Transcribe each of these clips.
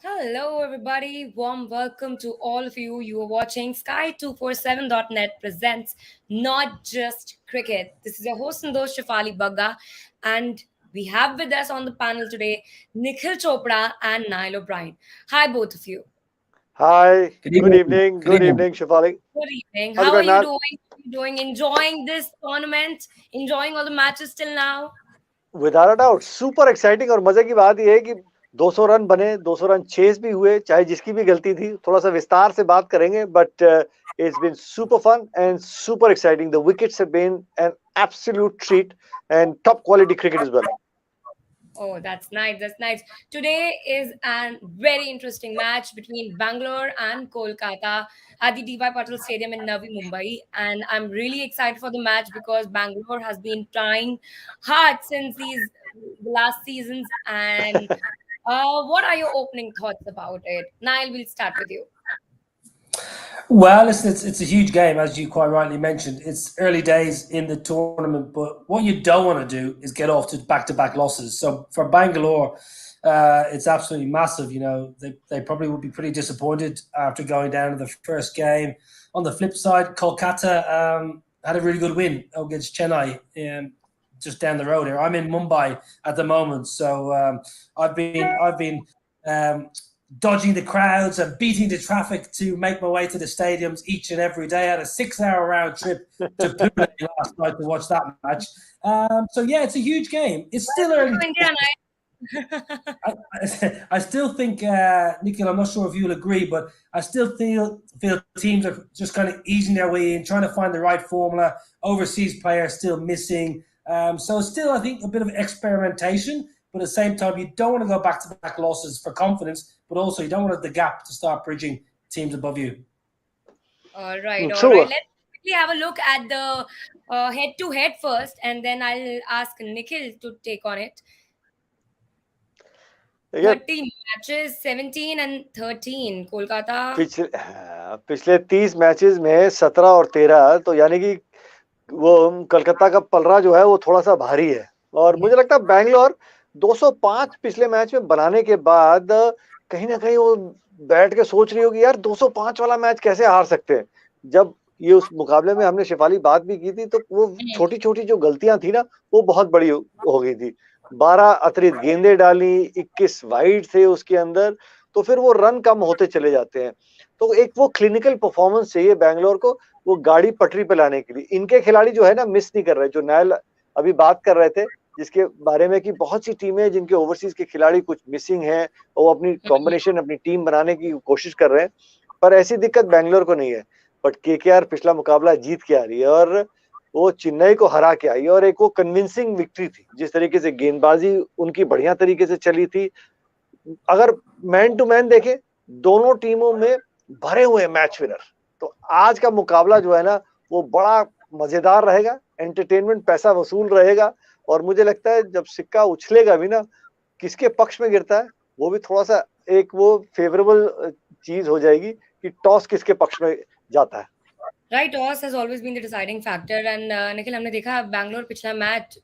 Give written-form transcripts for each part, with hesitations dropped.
Hello, everybody. Warm welcome to all of you. You are watching Sky247.net presents Not Just Cricket. This is your host and host, Shafali Bagga, and we have with us on the panel today Nikhil Chopra and Niall O'Brien. Hi, both of you. Hi, Good good evening. evening. Good Good evening. evening, Shafali. Good evening. How's it How are going, you Nal? doing? How are you doing? Enjoying this tournament? Enjoying all the matches till now? Without a doubt, super exciting और मजे की बात यह है कि 200 run बने, 200 run chase भी हुए, चाहे जिसकी भी गलती थी, थोड़ा सा विस्तार से बात करेंगे, but it's been super fun and super exciting. The wickets have been an absolute treat and top quality cricket as well. Oh, that's nice. That's nice. Today is a very interesting match between Bangalore and Kolkata at the DY Patil Stadium in Navi Mumbai. And I'm really excited for the match because Bangalore has been trying hard since these last seasons. And what are your opening thoughts about it? Niall, we'll start with you. Well, listen, it's a huge game, as you quite rightly mentioned. It's early days in the tournament, but what you don't want to do is get off to back-to-back losses. So for Bangalore, it's absolutely massive. They probably would be pretty disappointed after going down to the first game. On the flip side, Kolkata had a really good win against Chennai. Just down the road here. I'm in Mumbai at the moment, so I've been um, dodging the crowds and beating the traffic to make my way to the stadiums each and every day. I had a 6-hour round trip to Pune last night to watch that match. So yeah, it's a huge game. It's still Welcome early to days. India, Niall. I still think, Nikhil, I'm not sure if you'll agree, but I still feel teams are just kind of easing their way in, trying to find the right formula. Overseas players still missing. So still, I think, a bit of experimentation. But at the same time, you don't want to go back-to-back losses for confidence, but also you don't want the gap to start bridging teams above you. All right, all right. True. Let's quickly have a look at the head-to-head first, and then I'll ask Nikhil to take on it. देखिए 30 matches, 17 and 13. Kolkata. पिछले 30 matches में 17 और 13, तो यानी कि वो कलकत्ता का पलड़ा जो है वो थोड़ा सा भारी है और मुझे लगता है बैंगलोर 205 पिछले मैच में बनाने के बाद कहीं ना कहीं वो बैठ के सोच रही होगी यार 205 वाला मैच कैसे हार सकते हैं। जब ये उस मुकाबले में हमने शिफाली बात भी की थी तो वो छोटी छोटी जो गलतियां थी ना वो बहुत बड़ी हो गई थी। 12 अतिरिक्त गेंदें डाली, 21 वाइड थे उसके अंदर, तो फिर वो रन कम होते चले जाते हैं। तो एक वो क्लिनिकल परफॉर्मेंस चाहिए बैंगलोर को, वो गाड़ी पटरी पे लाने के लिए। इनके खिलाड़ी जो है ना मिस नहीं कर रहे, जो नायल अभी बात कर रहे थे जिसके बारे में कि बहुत सी टीमें जिनके ओवरसीज के खिलाड़ी कुछ मिसिंग हैं और वो अपनी कॉम्बिनेशन अपनी टीम बनाने की कोशिश कर रहे हैं, पर ऐसी दिक्कत बैंगलोर को नहीं है। बट केकेआर पिछला मुकाबला जीत के आ रही है और वो चेन्नई को हरा के आई और एक वो कन्विंसिंग विक्ट्री थी। जिस तरीके से गेंदबाजी उनकी बढ़िया तरीके से चली थी, अगर मैन टू मैन देखें दोनों टीमों में भरे हुए मैच विनर, तो आज का मुकाबला जो है ना वो बड़ा मजेदार रहेगा, एंटरटेनमेंट पैसा वसूल रहेगा और मुझे लगता है जब सिक्का उछलेगा भी ना किसके पक्ष में गिरता है वो भी थोड़ा सा एक वो फेवरेबल चीज हो जाएगी कि टॉस किसके पक्ष में जाता है। Right, toss has always been the deciding factor, and Nikhil, हमने देखा बैंगलोर पिछला मैच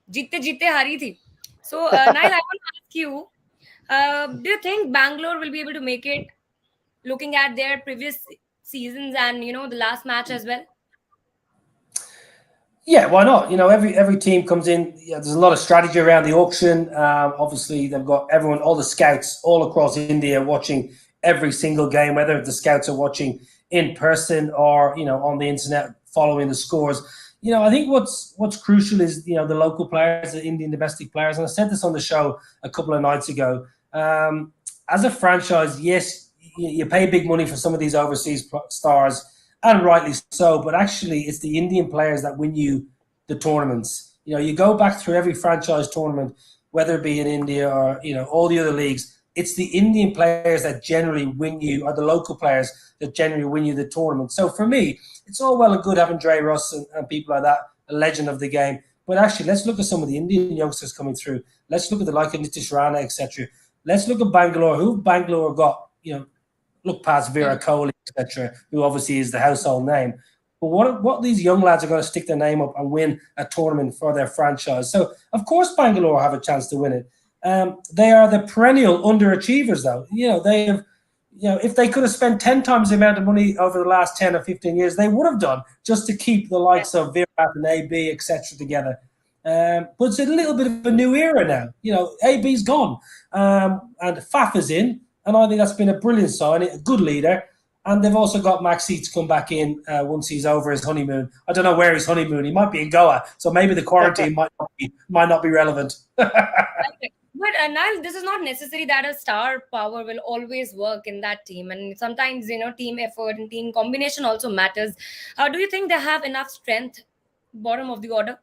जीतते जीतते हारी थी. So, Niall, I want to ask you, do you think Bangalore will be able to make it, looking at their previous seasons and the last match as well? Yeah, why not? Every team comes in. Yeah, there's a lot of strategy around the auction. Obviously, they've got everyone, all the scouts, all across India, watching every single game. Whether the scouts are watching in person or on the internet, following the scores. I think what's crucial is the local players, the Indian domestic players. And I said this on the show a couple of nights ago. As a franchise, yes, you pay big money for some of these overseas stars, and rightly so. But actually, it's the Indian players that win you the tournaments. You go back through every franchise tournament, whether it be in India or all the other leagues. It's the Indian players that generally win you, or the local players that generally win you the tournament. So for me, it's all well and good having Dre Russ and people like that, a legend of the game. But actually, let's look at some of the Indian youngsters coming through. Let's look at the like of Nitish Rana, etc. Let's look at Bangalore. Who Bangalore got? Look past Virat Kohli, etc., who obviously is the household name. But what these young lads are going to stick their name up and win a tournament for their franchise. So, of course, Bangalore have a chance to win it. They are the perennial underachievers, though. If they could have spent 10 times the amount of money over the last 10 or 15 years, they would have done just to keep the likes of Virat and AB, etc., together. But it's a little bit of a new era now. AB's gone, and Faf is in, and I think that's been a brilliant sign, a good leader. And they've also got Maxi to come back in once he's over his honeymoon. I don't know where his honeymoon. He might be in Goa, so maybe the quarantine might not be relevant. But Niall, this is not necessary that a star power will always work in that team, and sometimes team effort and team combination also matters. Do you think they have enough strength, bottom of the order?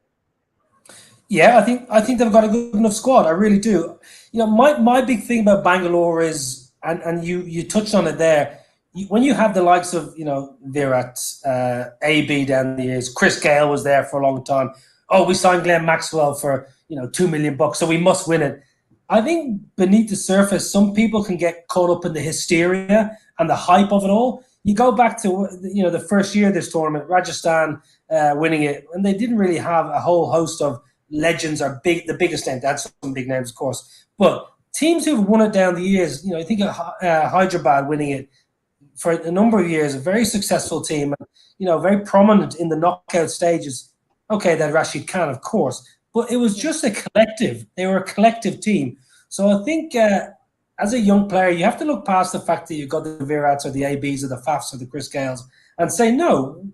Yeah, I think they've got a good enough squad. I really do. My big thing about Bangalore is, and you touched on it there. When you have the likes of Virat, AB down the years, Chris Gale was there for a long time. Oh, we signed Glenn Maxwell for $2 million, so we must win it. I think beneath the surface, some people can get caught up in the hysteria and the hype of it all. You go back to the first year of this tournament, Rajasthan winning it, and they didn't really have a whole host of legends or the biggest name. That's some big names, of course, but teams who've won it down the years. I think of Hyderabad winning it for a number of years, a very successful team, very prominent in the knockout stages. Okay, that Rashid Khan, of course, but it was just a collective. They were a collective team. So I think as a young player, you have to look past the fact that you've got the Virats or the ABs or the Fafs or the Chris Gales and say, no,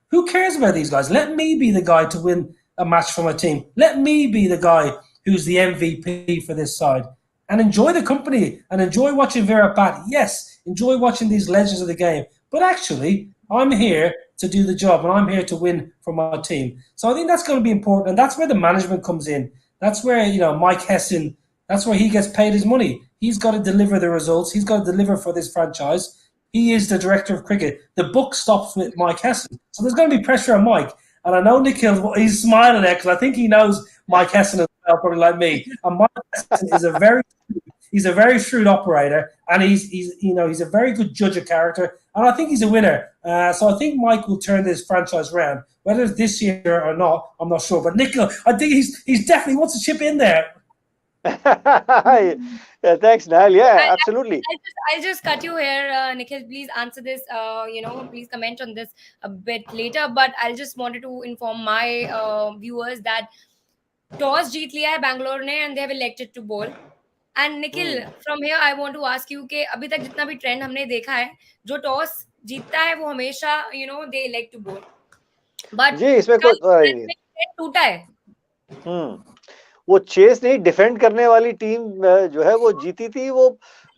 who cares about these guys? Let me be the guy to win a match for my team. Let me be the guy who's the MVP for this side. And enjoy the company and enjoy watching Virat bat. Yes, enjoy watching these legends of the game. But actually, I'm here to do the job and I'm here to win for my team. So I think that's going to be important. And that's where the management comes in. That's where, Mike Hesson, that's where he gets paid his money. He's got to deliver the results. He's got to deliver for this franchise. He is the director of cricket. The buck stops with Mike Hesson. So there's going to be pressure on Mike. And I know Nikhil, he's smiling there because I think he knows Mike Hesson as well, probably like me. And Mike Hesson is he's a very shrewd operator, and he's a very good judge of character, and I think he's a winner. So I think Mike will turn this franchise round. Whether it's this year or not, I'm not sure. But Nikhil, I think he's definitely wants to chip in there. Yeah, thanks, Niall. Yeah, absolutely. I'll just cut you here, Nikhil. Please answer this. Please comment on this a bit later. But I'll just wanted to inform my viewers that toss जीत लिया है Bangalore ने, and they have elected to bowl. And Nikhil, from here I want to ask you कि अभी तक जितना भी trend हमने देखा है, जो टॉस जीतता है वो हमेशा they elect to bowl. But जी, इसमें कोई ट्रेंड टूटा है. वो चेस नहीं, डिफेंड करने वाली टीम जो है वो जीती थी. वो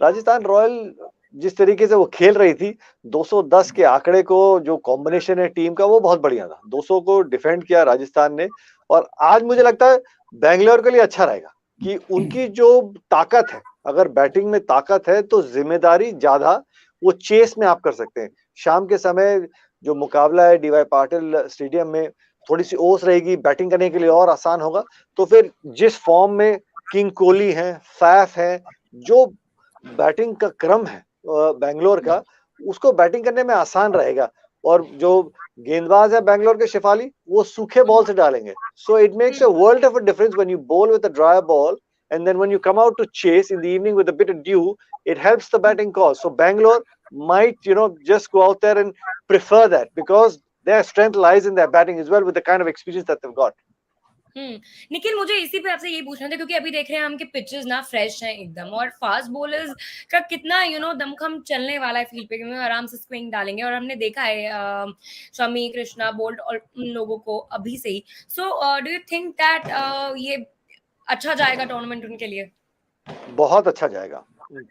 राजस्थान रॉयल जिस तरीके से वो खेल रही थी, 210 के आंकड़े को, जो कॉम्बिनेशन है टीम का, वो बहुत बढ़िया था. 200 को डिफेंड किया राजस्थान ने. और आज मुझे लगता है बेंगलोर के लिए अच्छा रहेगा कि उनकी जो ताकत है, अगर बैटिंग में ताकत है तो जिम्मेदारी ज्यादा वो चेस में आप कर सकते हैं. शाम के समय जो मुकाबला है डीवाई पाटिल स्टेडियम में, थोड़ी सी ओस रहेगी, बैटिंग करने के लिए और आसान होगा. तो फिर जिस फॉर्म में किंग कोहली है, फैफ है, जो बैटिंग का क्रम है बेंगलोर का, उसको बैटिंग करने में आसान रहेगा. और जो गेंदबाज है बेंगलोर के शेफाली, वो सूखे बॉल से डालेंगे. So it makes a world of a difference when you ball with a dry ball and then when you come out to chase in the evening with a bit of dew, it helps the batting cause. So Bangalore might just go out there and prefer that because their strength lies in their batting as well with the kind of experience that they've got. Nikhil, मुझे इसी पे आपसे ये पूछना था क्योंकि अभी देख रहे हैं हम कि पिचेस ना फ्रेश हैं एकदम, और फास्ट बॉलर्स का कितना दमखम चलने वाला है फील्ड पे, क्योंकि आराम से स्विंग डालेंगे. और हमने देखा है शमी, कृष्णा, बोल्ट और उन लोगों को अभी से ही. So do you think that ये अच्छा जाएगा टूर्नामेंट उनके लिए? बहुत अच्छा जाएगा.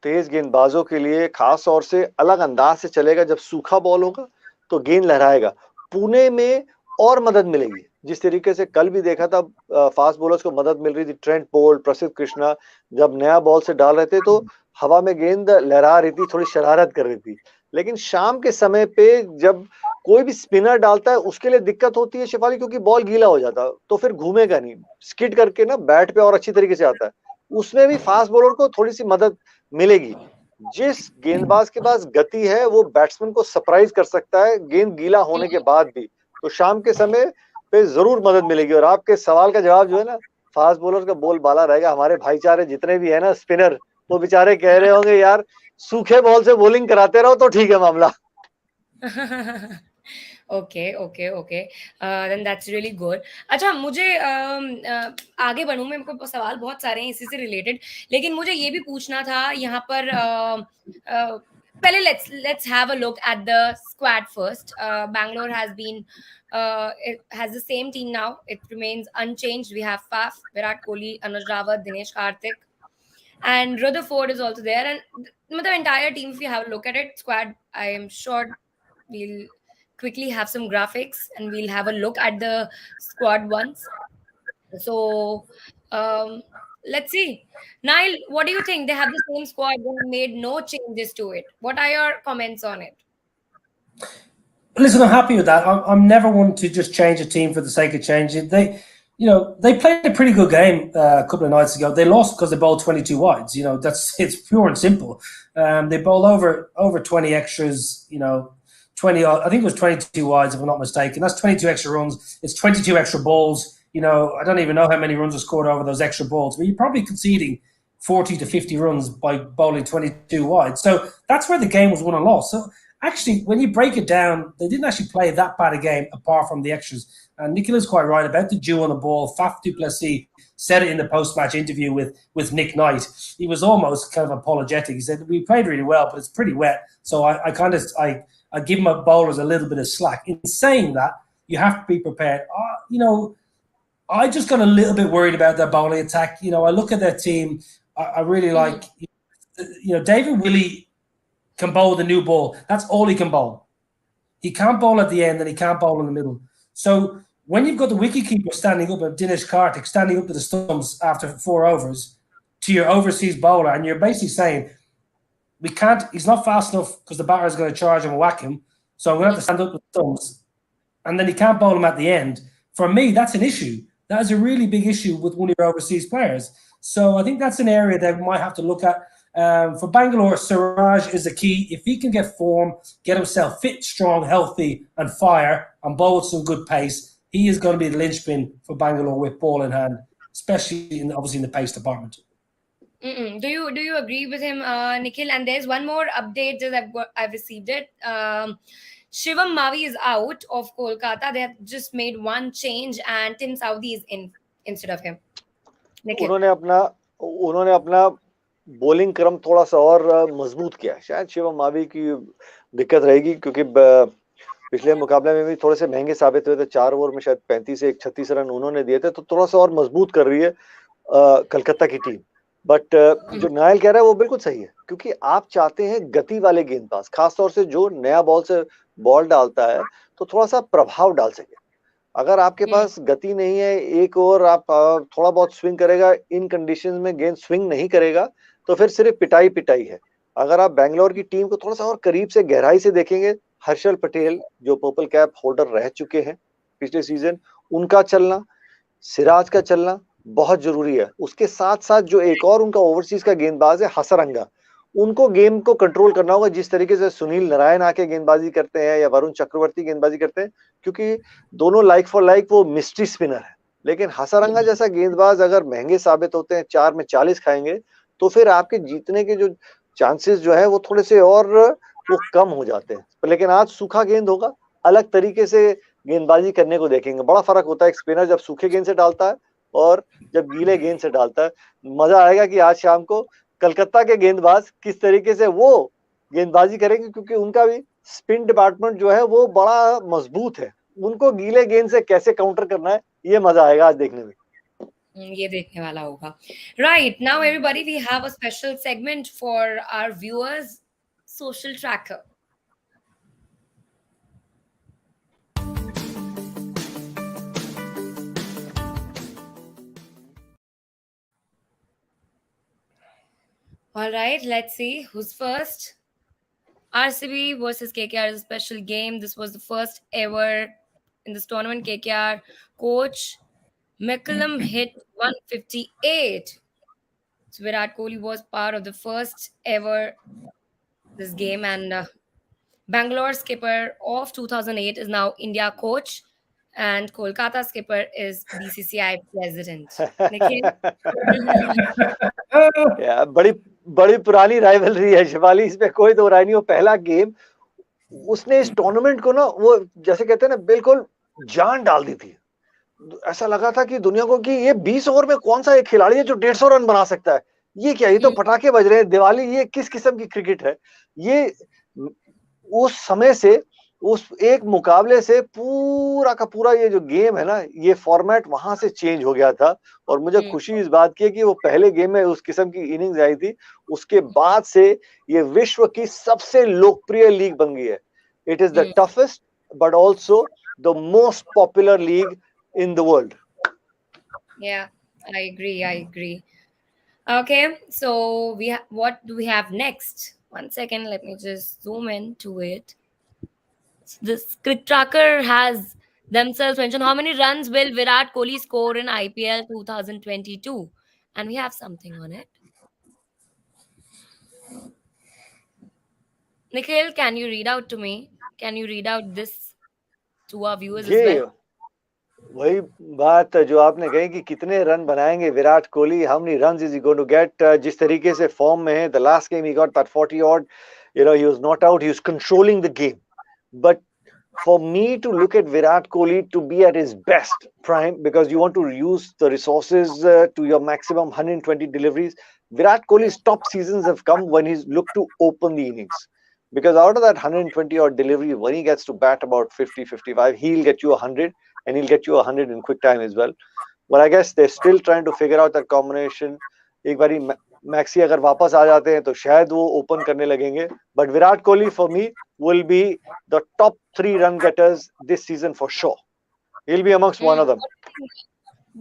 तेज गेंदबाजों के लिए खास तौर से अलग अंदाज से चलेगा. जब सूखा बॉल होगा तो गेंद लहराएगा. पुणे में और मदद मिलेगी. जिस तरीके से कल भी देखा था फास्ट बॉलर्स को मदद मिल रही थी. ट्रेंट बोल्ट, प्रसिद्ध कृष्णा जब नया बॉल से डाल रहे थे तो हवा में गेंद लहरा रही थी, थोड़ी शरारत कर रही थी. लेकिन शाम के समय पे जब कोई भी स्पिनर डालता है उसके लिए दिक्कत होती है शेफाली, क्योंकि बॉल गीला हो जाता है तो फिर घूमेगा नहीं. स्किड करके ना बैट पे और अच्छी तरीके से आता है. उसमें भी फास्ट बॉलर को थोड़ी सी मदद मिलेगी. जिस गेंदबाज के पास गति है वो बैट्समैन को सरप्राइज कर सकता है गेंद गीला होने के बाद भी. तो शाम के समय पे जरूर मदद मिलेगी. और आपके सवाल का जवाब जो है ना, फास्ट बॉलर का बोल बाला रहेगा। हमारे भाईचारे जितने भी है ना स्पिनर, वो बेचारे कह रहे होंगे यार सूखे बॉल से बॉलिंग कराते रहो तो ठीक है मामला। Okay okay okay, then that's really good. अच्छा मुझे आगे बढ़ूं मैं, मेरे को सवाल बहुत सारे हैं इसी से रिलेटेड, लेकिन मुझे ये भी पूछना था यहाँ पर पहले let's have a look at the squad first. Bangalore has been it has the same team now. It remains unchanged. We have Faf, Virat Kohli, Anuj Rawat, Dinesh Karthik, and Rutherford is also there. And the entire team, if you have a look at it, squad, I am sure we'll quickly have some graphics and we'll have a look at the squad once. So let's see. Nile, what do you think? They have the same squad, they have made no changes to it. What are your comments on it? Listen, I'm happy with that. I'm never one to just change a team for the sake of changing. They played a pretty good game a couple of nights ago. They lost because they bowled 22 wides. It's pure and simple. They bowled over 20 extras. 20. I think it was 22 wides, if I'm not mistaken. That's 22 extra runs. It's 22 extra balls. I don't even know how many runs are scored over those extra balls, but you're probably conceding 40 to 50 runs by bowling 22 wide. So that's where the game was won and lost. So actually, when you break it down, they didn't actually play that bad a game apart from the extras. And Nicola's quite right about the dew on the ball. Faf du Plessis said it in the post-match interview with Nick Knight. He was almost kind of apologetic. He said, we played really well, but it's pretty wet. So I give my bowlers a little bit of slack. In saying that, you have to be prepared. I just got a little bit worried about their bowling attack. I look at their team. I really like, Mhm. David Willey can bowl the new ball. That's all he can bowl. He can't bowl at the end and he can't bowl in the middle. So when you've got the wicketkeeper standing up and Dinesh Karthik standing up to the stumps after 4 overs to your overseas bowler, and you're basically saying, we can't, he's not fast enough because the batter is going to charge him and whack him. So I'm going to have to stand up with the stumps. And then he can't bowl him at the end. For me, that's an issue. That is a really big issue with one of your overseas players. So I think that's an area that we might have to look at. For Bangalore, Siraj is the key. If he can get form, get himself fit, strong, healthy, and fire, and bowl with some good pace, he is going to be the linchpin for Bangalore with ball in hand, especially obviously in the pace department. Mm-mm. Do you agree with him, Nikhil? And there's one more update that I've received it. Shivam Mavi is out of Kolkata. They have just made one change, and Tim Saudi is in instead of him. Nikhil. उन्होंने अपना उन्होंने अपना bowling क्रम थोड़ा सा और मजबूत किया। शायद शिवम मावी की दिक्कत रहेगी क्योंकि पिछले मुकाबले में भी थोड़े से महंगे साबित हुए थे। 4 ओवर में शायद 35 से 36 रन उन्होंने दिए थे, तो थोड़ा सा और मजबूत कर रही है कलकत्ता की टीम। बट जो नायल कह रहा है वो बिल्कुल सही है, क्योंकि आप चाहते हैं गति वाले गेंदबाज, खासतौर से जो नया बॉल से बॉल डालता है तो थोड़ा सा प्रभाव डाल सके। अगर आपके पास गति नहीं है, एक ओवर आप थोड़ा बहुत स्विंग करेगा, इन कंडीशंस में गेंद स्विंग नहीं करेगा तो फिर सिर्फ पिटाई पिटाई है। अगर आप बैंगलोर की टीम को थोड़ा सा और करीब से गहराई से देखेंगे, हर्षल पटेल जो पर्पल कैप होल्डर रह चुके हैं पिछले सीजन, उनका चलना, सिराज का चलना बहुत जरूरी है। उसके साथ साथ जो एक और उनका ओवरसीज का गेंदबाज है हसरंगा, उनको गेम को कंट्रोल करना होगा जिस तरीके से सुनील नारायण आके गेंदबाजी करते हैं या वरुण चक्रवर्ती गेंदबाजी करते हैं, क्योंकि दोनों लाइक फॉर लाइक वो मिस्ट्री स्पिनर है। लेकिन हसरंगा जैसा गेंदबाज अगर महंगे साबित होते हैं, 4 में 40 खाएंगे, तो फिर आपके जीतने के जो चांसेस जो है वो थोड़े से और वो कम हो जाते हैं। लेकिन आज सूखा गेंद होगा, अलग तरीके से गेंदबाजी करने को देखेंगे। बड़ा फर्क होता है एक स्पिनर जब सूखे गेंद से डालता है और जब गीले गेंद से डालता है। मजा आएगा कि आज शाम को कलकत्ता के गेंदबाज किस तरीके से वो गेंदबाजी करेंगे, क्योंकि उनका भी स्पिन डिपार्टमेंट जो है वो बड़ा मजबूत है। उनको गीले गेंद से कैसे काउंटर करना है, ये मजा आएगा आज देखने में। ये देखने वाला होगा। Right, now everybody, we have a special segment for our viewers, Social Tracker. All right, let's see who's first. RCB versus KKR is a special game. This was the first ever in this tournament. KKR coach McCullum hit 158. So Virat Kohli was part of the first ever this game, and Bangalore skipper of 2008 is now India coach. and Kolkata skipper is BCCI president. Nikhil? या बड़ी बड़ी पुरानी rivalry है शिवाली, इसमें कोई दो राय नहीं। वो पहला गेम उसने इस टूर्नामेंट को ना, वो जैसे कहते हैं ना, बिल्कुल जान डाल दी थी। ऐसा लगा था कि दुनिया को कि ये 20 ओवर में कौन सा एक खिलाड़ी है जो 150 रन बना सकता है। ये क्या, ये तो पटाखे बज रहे हैं, दिवाली, ये किस किस्म की क्रिकेट है ये। उस समय से, उस एक मुकाबले से पूरा का पूरा ये जो गेम है ना, ये फॉर्मेट वहां से चेंज हो गया था। और मुझे खुशी इस बात की है कि वो पहले गेम में उस किस्म की इनिंग्स आई थी, उसके बाद से ये विश्व की सबसे लोकप्रिय लीग बन गई है। It is the toughest but also the most popular league in the world. Yeah, I agree. I agree. Okay, so what do we have next? One second, let me just zoom in to it. This Cricket Tracker has themselves mentioned how many runs will Virat Kohli score in IPL 2022, and we have something on it. Nikhil, can you read out to me? Can you read out this to our viewers as ये well? वही बात जो आपने कही कि कितने run बनाएंगे Virat Kohli, how many runs is he going to get. जिस तरीके से फॉर्म में है, the last game he got that 40 odd, you know, he was not out, he was controlling the game. But for me to look at Virat Kohli to be at his best prime, because you want to use the resources to your maximum 120 deliveries, Virat Kohli's top seasons have come when he's looked to open the innings. Because out of that 120 odd delivery, when he gets to bat about 50, 55, he'll get you 100, and he'll get you 100 in quick time as well. But I guess they're still trying to figure out that combination. एक बारी maxi अगर वापस आ जाते हैं तो शायद वो open करने लगेंगे. But Virat Kohli for me will be the top 3 run getters this season for sure. He'll be amongst one of them.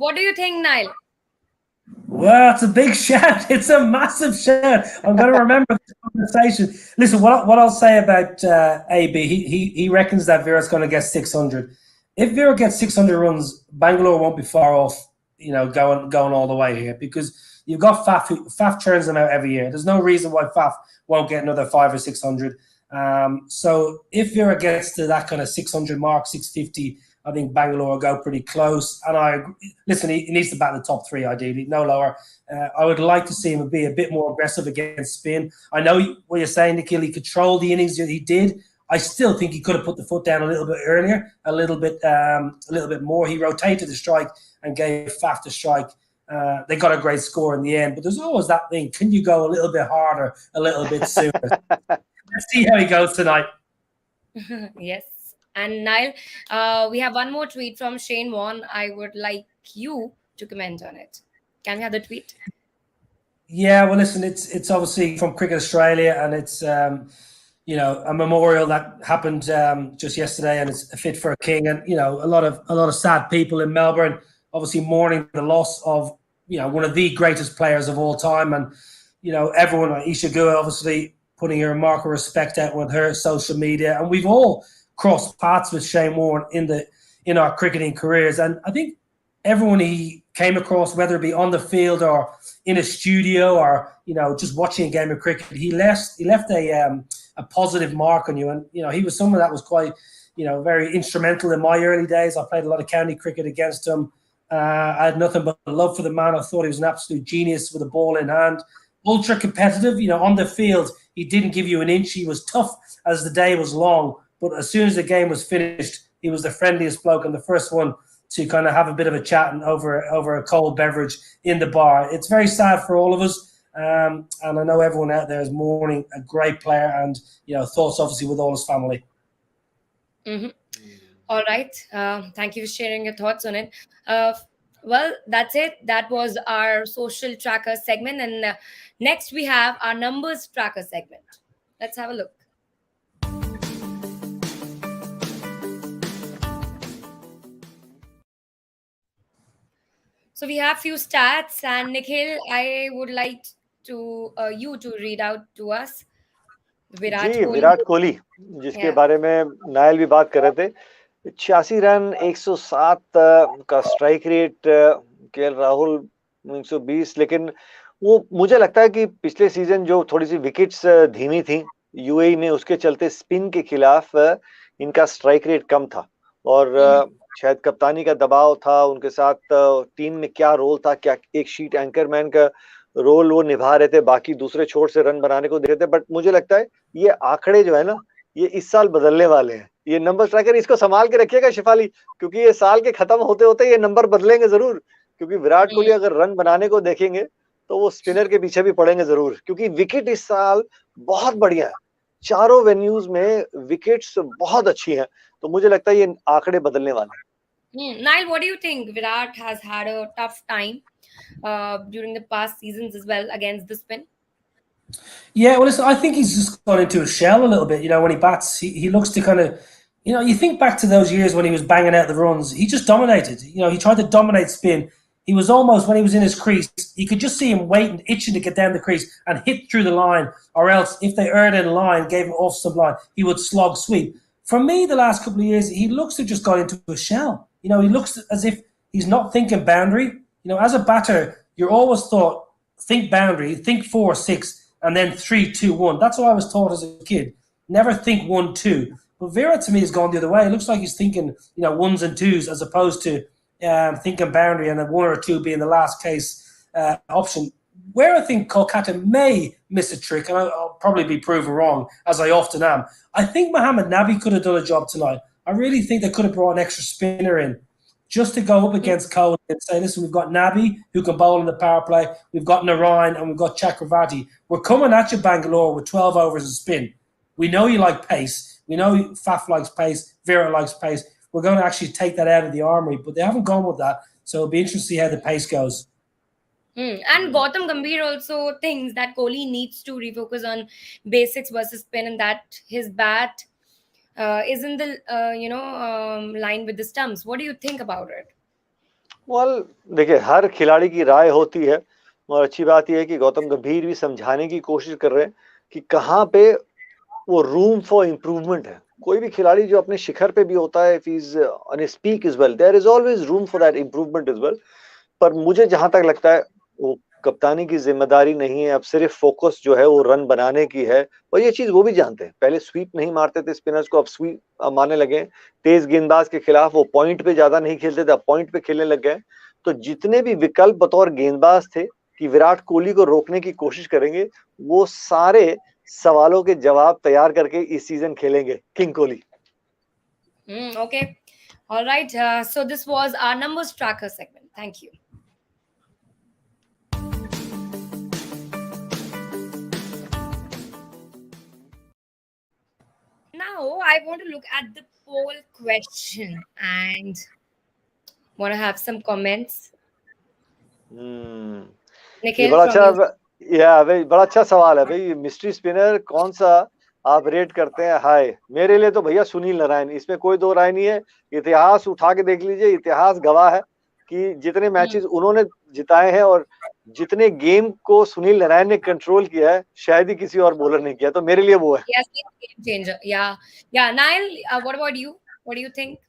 What do you think, Nile? Well, it's a big shout. It's a massive shout. I'm going to remember this conversation. Listen, what I'll say about AB, he reckons that Vira's going to get 600. If Vira gets 600 runs, Bangalore won't be far off, you know, going all the way here, because you've got Faf churns them out every year. There's no reason why Faf won't get another 500 or 600. So if Vira gets to that kind of 600 mark, 650, I think Bangalore will go pretty close. And listen, he needs to bat the top 3 ideally, no lower. I would like to see him be a bit more aggressive against spin. I know what you're saying, Nikhil. He controlled the innings that he did. I still think he could have put the foot down a little bit earlier, a little bit more. He rotated the strike and gave Faf the strike. They got a great score in the end, but there's always that thing. Can you go a little bit harder, a little bit sooner? Let's see how he goes tonight. Yes. And Nile, we have one more tweet from Shane Warne. I would like you to comment on it. Can we have the tweet? Yeah, well, listen, it's obviously from Cricket Australia, and it's you know, a memorial that happened just yesterday, and it's a fit for a king, and you know, a lot of sad people in Melbourne, obviously mourning the loss of, you know, one of the greatest players of all time, and you know, everyone, like Isha Gua, obviously putting a remark of respect out with her social media, and we've all crossed paths with Shane Warne in our cricketing careers, and I think everyone he came across, whether it be on the field or in a studio or, you know, just watching a game of cricket, he left a positive mark on you. And you know, he was someone that was quite, you know, very instrumental in my early days. I played a lot of county cricket against him. I had nothing but love for the man. I thought he was an absolute genius with a ball in hand. Ultra competitive, you know, on the field, he didn't give you an inch. He was tough as the day was long. But as soon as the game was finished, he was the friendliest bloke and the first one to kind of have a bit of a chat and over a cold beverage in the bar. It's very sad for all of us. And I know everyone out there is mourning a great player, and, you know, thoughts obviously with all his family. Mm-hmm. All right. Thank you for sharing your thoughts on it. Well, that's it. That was our social tracker segment. And next we have our numbers tracker segment. Let's have a look. So we have few stats, and Nikhil, I would like to you to read out to us जी, विराट कोहली, जिसके बारे में Nile भी बात कर रहे थे. 86 run, 107 का strike rate, KL Rahul 120. लेकिन वो मुझे लगता है कि पिछले सीजन जो थोड़ी सी विकेट्स धीमी थी यूएई में, उसके चलते स्पिन के खिलाफ इनका स्ट्राइक रेट कम था. और शायद कप्तानी का दबाव था उनके साथ, टीम में क्या रोल था, क्या एक शीट एंकरमैन का रोल वो निभा रहे थे, बाकी दूसरे छोर से रन बनाने को दे रहे थे। बट मुझे लगता है ये आंकड़े जो है ना, ये इस साल बदलने वाले हैं। ये नंबर स्ट्राइकर इसको संभाल के रखिएगा शिफाली, क्योंकि ये साल के खत्म होते होते ये नंबर बदलेंगे जरूर। क्योंकि विराट कोहली अगर रन बनाने को देखेंगे तो वो स्पिनर के पीछे भी पड़ेंगे जरूर, क्योंकि विकेट इस साल बहुत बढ़िया है। चारों वेन्यूज में विकेट्स बहुत अच्छी हैं, तो मुझे लगता है ये आंकड़े बदलने वाले हैं। Nile, what do you think? Virat has had a tough time during the past seasons as well against the spin. Yeah, well, listen, I think he's just gone into a shell a little bit. You know, when he bats, he looks to kind of, you know, you think back to those years when he was banging out the runs. He just dominated. You know, he tried to dominate spin. He was almost, when he was in his crease, you could just see him waiting, itching to get down the crease and hit through the line. Or else, if they erred in line, gave him off some line, he would slog sweep. For me, the last couple of years, he looks to just gone into a shell. You know, he looks as if he's not thinking boundary. You know, as a batter, you're always thought, think boundary, think 4-6, and then 3-2-1. That's what I was taught as a kid. Never think 1-2. But Vera to me has gone the other way. It looks like he's thinking, you know, ones and twos as opposed to thinking boundary and a 1 or 2 being the last case option. Where I think Kolkata may miss a trick, and I'll probably be proven wrong, as I often am, I think Mohamed Nabi could have done a job tonight. I really think they could have brought an extra spinner in just to go up against Kohli and say, listen, we've got Nabi who can bowl in the power play, we've got Narayan, and we've got Chakravarti. We're coming at you, Bangalore, with 12 overs of spin. We know you like pace. We know Faf likes pace. Vera likes pace. We're going to actually take that out of the armory, but they haven't gone with that. So it'll be interesting to see how the pace goes. And Gautam Gambhir also thinks that Kohli needs to refocus on basics versus spin, and that his bat is in the line with the stumps. What do you think about it? well, देखिए हर खिलाड़ी की राय होती है, और अच्छी बात यह है कि गौतम गंभीर भी समझाने की कोशिश कर रहे हैं कि कहाँ पे वो रूम फॉर इम्प्रूवमेंट है। कोई भी खिलाड़ी जो अपने शिखर पे भी होता है, if is on his peak as well, there is always room for that improvement as well. पर मुझे जहां तक लगता है वो कप्तानी की जिम्मेदारी नहीं है, अब सिर्फ फोकस जो है वो रन बनाने की है। और ये चीज वो भी जानते हैं, पहले स्वीप नहीं मारते थे स्पिनर्स को, अब स्वीप मारने लगे। तेज गेंदबाज के खिलाफ वो पॉइंट पे ज्यादा नहीं खेलते थे, अब पॉइंट पे खेलने लग गए। तो जितने भी विकल्प बतौर गेंदबाज थे कि विराट कोहली को रोकने की कोशिश करेंगे, वो सारे सवालों के जवाब तैयार करके इस सीजन खेलेंगे king Kohli. Okay. All right. So this was our numbers tracker segment. Thank you. Now I want to look at the poll question and want to have some comments. ये Nikhil, बड़ा from you. अच्छा, या भाई बड़ा अच्छा सवाल है भाई। मिस्ट्री स्पिनर कौन सा आप रेट करते हैं हाई? मेरे लिए तो भैया सुनील नारायण, इसमें कोई दो राय नहीं है। इतिहास उठा के देख लीजिए, इतिहास गवाह है कि जितने मैचेस उन्होंने जिताए हैं और जितने गेम को सुनील नारायण ने कंट्रोल किया है, शायद ही किसी और बॉलर ने किया। तो मेरे लिए वो है। Yes, game changer. Yeah. Yeah. Nile, what about you? What do you think?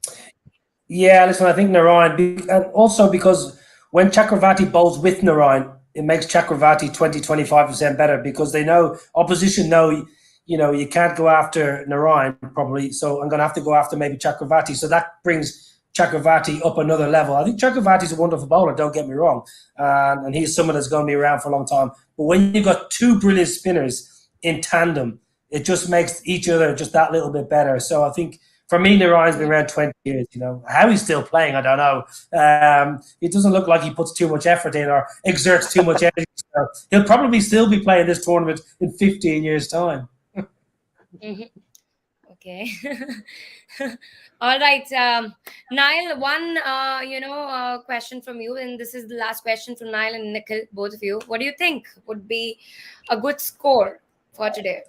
Yeah, listen, I think Narayan, and also because when Chakravarti bowls with Narayan, it makes Chakravarti 20-25% better because they know, opposition know, you know, you can't go after Narayan probably, so I'm going to have to go after maybe Chakravarti. So that brings Chakravarti up another level. I think Chakravarti's a wonderful bowler, don't get me wrong, and he's someone that's going to be around for a long time. But when you've got two brilliant spinners in tandem, it just makes each other just that little bit better. So I think for me, Narayan's been around 20 years. You know how he's still playing, I don't know. It doesn't look like he puts too much effort in or exerts too much energy. So he'll probably still be playing this tournament in 15 years' time. Okay. All right. Nile, one question from you, and this is the last question from Nile and Nikhil, both of you. What do you think would be a good score for today?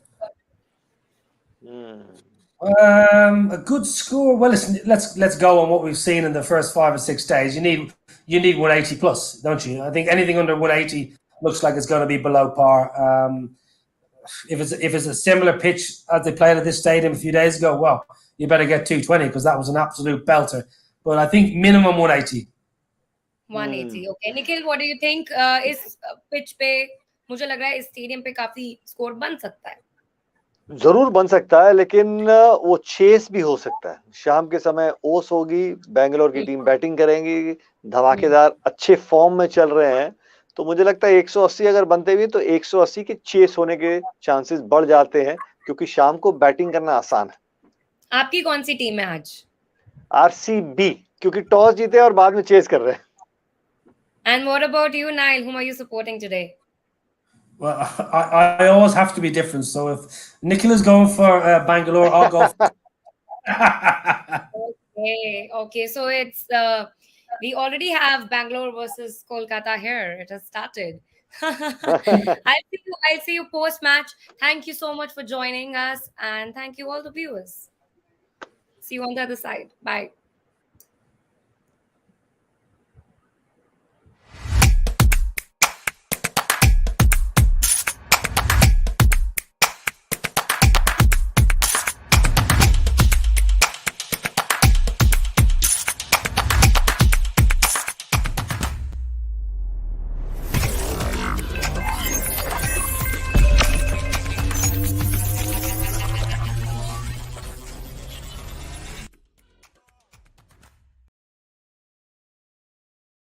A good score. Well, listen, let's go on what we've seen in the first 5 or 6 days. You need 180 plus, don't you? I think anything under 180 looks like it's going to be below par. If it's a similar pitch as they played at this stadium a few days ago, well, you better get 220 because that was an absolute belter. But I think minimum 180. 180. Okay. Nikhil, what do you think? इस pitch पे मुझे लग रहा है इस stadium पे काफी score बन सकता है. जरूर बन सकता है, लेकिन वो चेस भी हो सकता है। शाम के समय ओस होगी, बैंगलोर की टीम बैटिंग करेंगी, धमाकेदार अच्छे फॉर्म में चल रहे हैं, तो मुझे लगता है 180 अगर बनते भी तो 180 के चेस होने के चांसेस बढ़ जाते हैं, क्योंकि शाम को बैटिंग करना आसान है। आपकी कौन सी टीम है आज? आरसीबी, क्योंकि टॉस जीते और बाद में चेस कर रहे हैं। And what about you, Nile? Whom are you supporting today? Well, I always have to be different. So if Nicola's going for Bangalore, I'll go for. Okay, okay. So it's we already have Bangalore versus Kolkata here. It has started. I'll see you post match. Thank you so much for joining us, and thank you all the viewers. See you on the other side. Bye.